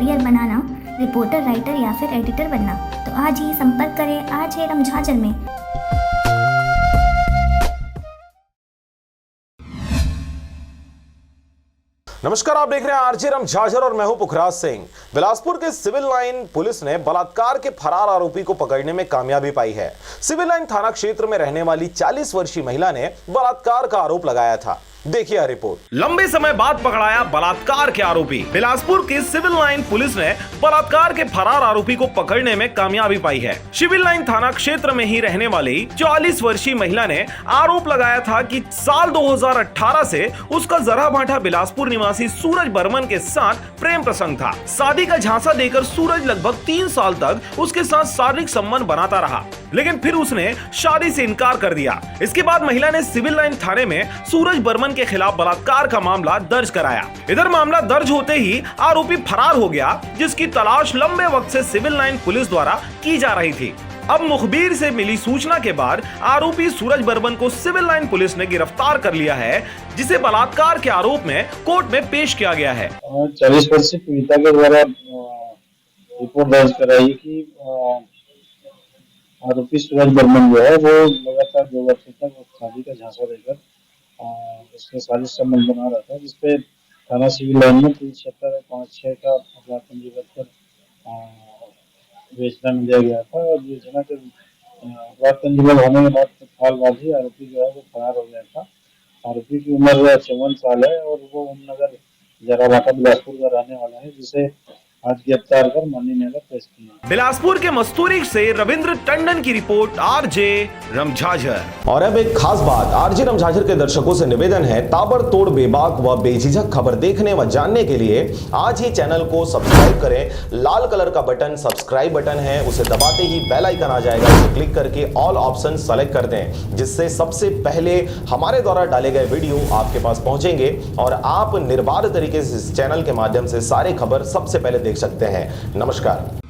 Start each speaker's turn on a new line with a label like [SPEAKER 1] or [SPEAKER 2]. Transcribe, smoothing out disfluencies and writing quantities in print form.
[SPEAKER 1] Career बनाना, reporter, writer या फिर editor बनना, तो आज ही संपर्क करें आरजे रमझाझर में।
[SPEAKER 2] नमस्कार, आप देख रहे हैं आरजे रमझाझर और मैं हूं पुखराज सिंह। बिलासपुर के सिविल लाइन पुलिस ने बलात्कार के फरार आरोपी को पकड़ने में कामयाबी पाई है। सिविल लाइन थाना क्षेत्र में रहने वाली 40 वर्षीय महिला ने बलात्कार का आरोप लगाया था। देखिए रिपोर्ट। लंबे समय बाद पकड़ाया बलात्कार के आरोपी। बिलासपुर की सिविल लाइन पुलिस ने बलात्कार के फरार आरोपी को पकड़ने में कामयाबी पाई है। सिविल लाइन थाना क्षेत्र में ही रहने वाली 40 वर्षीय महिला ने आरोप लगाया था कि साल 2018 से उसका जरा भाटा बिलासपुर निवासी सूरज बर्मन के साथ प्रेम प्रसंग था। शादी का झांसा देकर सूरज लगभग 3 साल तक उसके साथ शारीरिक संबंध बनाता रहा, लेकिन फिर उसने शादी से इनकार कर दिया। इसके बाद महिला ने सिविल लाइन थाने में सूरज बर्मन के खिलाफ बलात्कार का मामला दर्ज कराया। इधर मामला दर्ज होते ही आरोपी फरार हो गया, जिसकी तलाश लंबे वक्त से सिविल लाइन पुलिस द्वारा की जा रही थी। अब मुखबिर से मिली सूचना के बाद आरोपी सूरज बर्मन को सिविल लाइन पुलिस ने गिरफ्तार कर लिया है, जिसे बलात्कार के आरोप में कोर्ट में पेश किया गया है।
[SPEAKER 3] 40 वर्षीय पीड़िता के द्वारा रिपोर्ट दर्ज कराई कि आरोपी सूरज बर्मन जो है वो लगातार 2 वर्षों तक शादी का झांसा देकर उसके साजिश संबंध बना रहा था, जिसपे थाना सिविल लाइन में 375-5-6 का अपराध पंजीबद्ध कर विवेचना में दिया गया था। और विवेचना के अपराध पंजीबद्ध होने के बाद तत्काल बाद ही आरोपी जो है वो फरार हो गया था। आरोपी की उम्र 54 साल है और वो ओमनगर जराभाटा बिलासपुर का रहने वाला है, जिसे आज गिरफ्तार कर माननीय न्यायालय पेश किया।
[SPEAKER 2] बिलासपुर के मस्तूरी से रविंद्र टंडन की रिपोर्ट, आरजे रमझाझर। और अब एक खास बात, आरजे रमझाझर के दर्शकों से निवेदन है, ताबड़तोड़ बेबाक व बेझिझक खबर देखने व जानने के लिए आज ही चैनल को सब्सक्राइब करें। लाल कलर का बटन सब्सक्राइब बटन है, उसे दबाते ही बेल आइकन आ जाएगा, उसे क्लिक करके ऑल ऑप्शन सेलेक्ट कर दें, जिससे सबसे पहले हमारे द्वारा डाले गए वीडियो आपके पास पहुंचेंगे और आप निर्बाध तरीके से इस चैनल के माध्यम से सारे खबर सबसे पहले देख सकते हैं। नमस्कार।